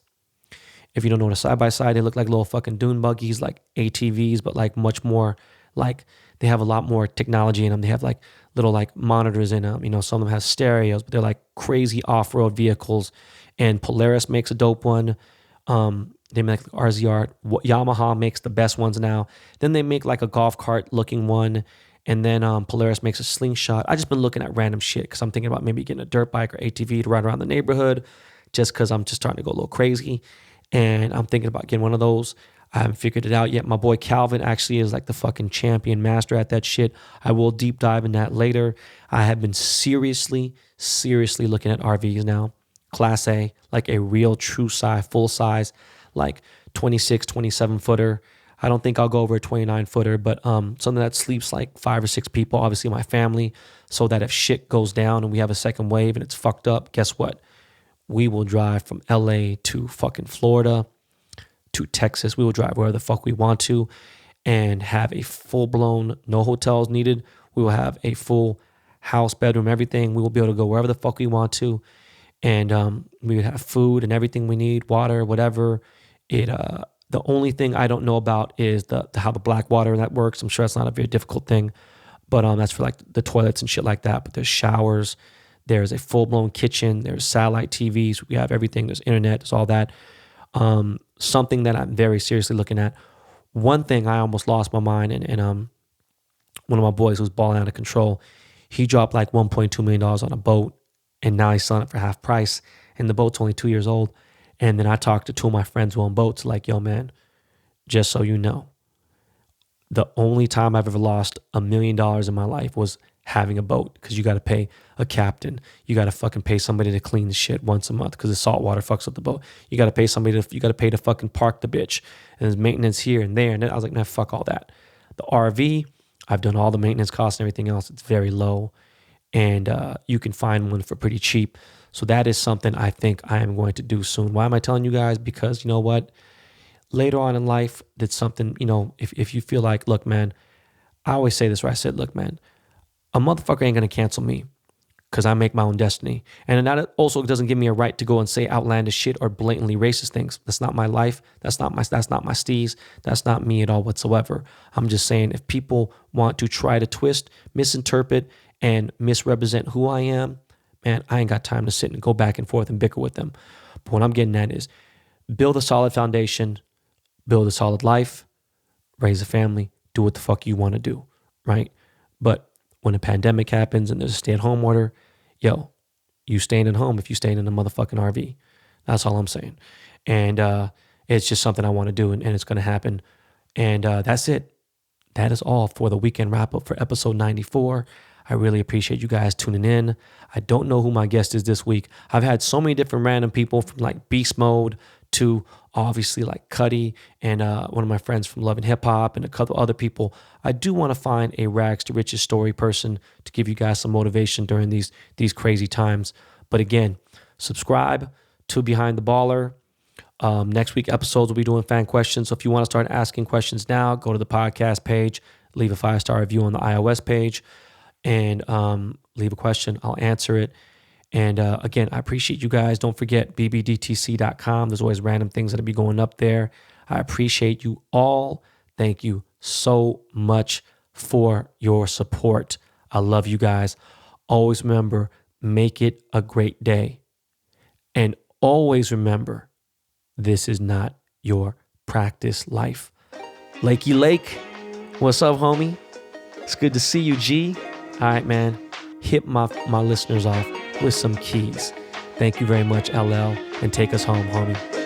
If you don't know what a side-by-side, they look like little fucking dune buggies, like ATVs, but like much more, like they have a lot more technology in them. They have like little like monitors in them. Some of them have stereos, but they're like crazy off-road vehicles. And Polaris makes a dope one. They make like RZR. Yamaha makes the best ones now. Then they make like a golf cart looking one. And then Polaris makes a slingshot. I just been looking at random shit because I'm thinking about maybe getting a dirt bike or ATV to ride around the neighborhood just because I'm just starting to go a little crazy. And I'm thinking about getting one of those. I haven't figured it out yet. My boy Calvin actually is like the fucking champion master at that shit. I will deep dive in that later. I have been seriously looking at RVs now. Class A, like a real true size, full size, like 26, 27 footer. I don't think I'll go over a 29 footer, but something that sleeps like 5 or 6 people, obviously my family, so that if shit goes down and we have a second wave and it's fucked up, guess what? we will drive from LA to fucking Florida to Texas. We will drive wherever the fuck we want to and have a full-blown, no hotels needed. We will have a full house, bedroom, everything. We will be able to go wherever the fuck we want to. And we would have food and everything we need, water, whatever. The only thing I don't know about is how the black water that works. I'm sure it's not a very difficult thing, but that's for like the toilets and shit like that. But there's showers, there's a full-blown kitchen, there's satellite TVs, we have everything, there's internet, there's all that. Something that I'm very seriously looking at. One thing I almost lost my mind, and one of my boys was balling out of control. He dropped like $1.2 million on a boat, and now he's selling it for half price, and the boat's only 2 years old. And then I talked to two of my friends who own boats, like, yo, man, just so you know, the only time I've ever lost $1 million in my life was having a boat, because you got to pay a captain. You got to fucking pay somebody to clean the shit once a month because the salt water fucks up the boat. You got to pay you got to pay to fucking park the bitch. And there's maintenance here and there. And then I was like, nah, fuck all that. The RV, I've done all the maintenance costs and everything else. It's very low. And you can find one for pretty cheap. So that is something I think I am going to do soon. Why am I telling you guys? Because you know what? Later on in life, that's something, if you feel like, look, man, I always say this, where I said, look, man, a motherfucker ain't going to cancel me because I make my own destiny. And that also doesn't give me a right to go and say outlandish shit or blatantly racist things. That's not my life. That's not my steez. That's not me at all whatsoever. I'm just saying, if people want to try to twist, misinterpret, and misrepresent who I am, man, I ain't got time to sit and go back and forth and bicker with them. But what I'm getting at is build a solid foundation, build a solid life, raise a family, do what the fuck you want to do, right? But when a pandemic happens and there's a stay-at-home order, yo, you staying at home if you staying in a motherfucking RV. That's all I'm saying. And it's just something I want to do, and it's going to happen. And that's it. That is all for the weekend wrap-up for episode 94. I really appreciate you guys tuning in. I don't know who my guest is this week. I've had so many different random people, from like Beast Mode to obviously like Cudi and one of my friends from Love and Hip Hop and a couple other people. I do want to find a rags to riches story person to give you guys some motivation during these crazy times. But again, subscribe to Behind the Baller. Next week episodes, we'll be doing fan questions. So if you want to start asking questions now, go to the podcast page, leave a 5-star review on the iOS page, and leave a question. I'll answer it. And again, I appreciate you guys. Don't forget bbdtc.com. There's always random things that'll be going up there. I appreciate you all. Thank you so much for your support. I love you guys. Always remember, make it a great day. And always remember, this is not your practice life. Lakey Lake, what's up, homie? It's good to see you, G. All right, man. Hit my listeners off with some keys. Thank you very much, LL, and take us home, homie.